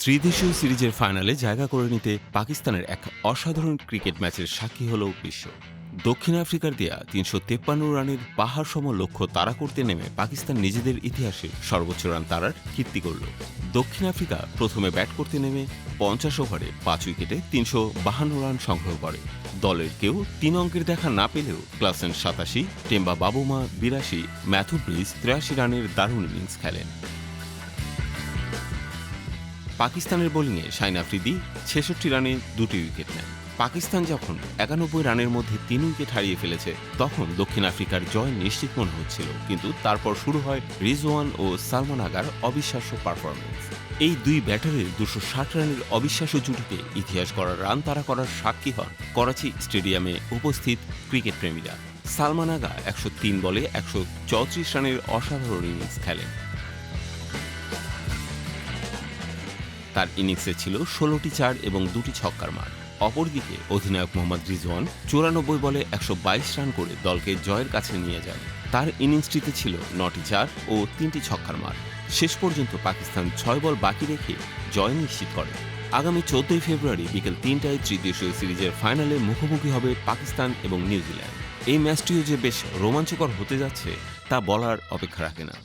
ত্রিদেশীয় সিরিজের ফাইনালে জায়গা করে নিতে পাকিস্তানের এক অসাধারণ ক্রিকেট ম্যাচের সাক্ষী হল বিশ্ব। দক্ষিণ আফ্রিকার দেয়া ৩৫৩ রানের পাহাড়সম লক্ষ্য তাড়া করতে নেমে পাকিস্তান নিজেদের ইতিহাসে সর্বোচ্চ রান তাড়ার কীর্তি করল। দক্ষিণ আফ্রিকা প্রথমে ব্যাট করতে নেমে ৫০ ওভারে ৫ উইকেটে ৩৫২ রান সংগ্রহ করে। দলের কেউ ৩ অঙ্কের দেখা না পেলেও Klaasen ৮৭, Temba Bavuma ৮২, Matthew Breetzke ৮৩ রানের দারুণ ইনিংস খেলেন। পাকিস্তানের বোলিংয়ে শাহিন আফ্রিদি ৬৬ রানে ২টি উইকেট নেন। পাকিস্তান যখন ৯১ রানের মধ্যে ৩ উইকেট হারিয়ে ফেলেছে তখন দক্ষিণ আফ্রিকার জয় নিশ্চিত মনে হচ্ছিল, কিন্তু তারপর শুরু হয় রিজওয়ান ও সালমান আগার অবিশ্বাস্য পারফরমেন্স। এই দুই ব্যাটারের ২৬০ রানের অবিশ্বাস্য জুটিতে ইতিহাস করার রান তাড়া করার সাক্ষী হন করাচি স্টেডিয়ামে উপস্থিত ক্রিকেট প্রেমীরা। সালমান আগা ১০৩ বলে ১৩৪ রানের অসাধারণ ইনিংস খেলেন। তার ইনিংসে ছিল ১৬টি ৪ এবং ২টি ছক্কার মার। অপরদিকে অধিনায়ক মোহাম্মদ রিজওয়ান ৯৪ বলে ১২২ রান করে দলকে জয়ের কাছে নিয়ে যান। তার ইনিংসটিতে ছিল ৯টি ৪ ও ৩টি ছক্কার মার। শেষ পর্যন্ত পাকিস্তান ৬ বল বাকি রেখে জয় নিশ্চিত করে। আগামী ১৪ ফেব্রুয়ারি বিকেল ৩টায় ত্রিদেশীয় সিরিজের ফাইনালে মুখোমুখি হবে পাকিস্তান এবং নিউজিল্যান্ড। এই ম্যাচটিও যে বেশ রোমাঞ্চকর হতে যাচ্ছে তা বলার অপেক্ষা রাখে না।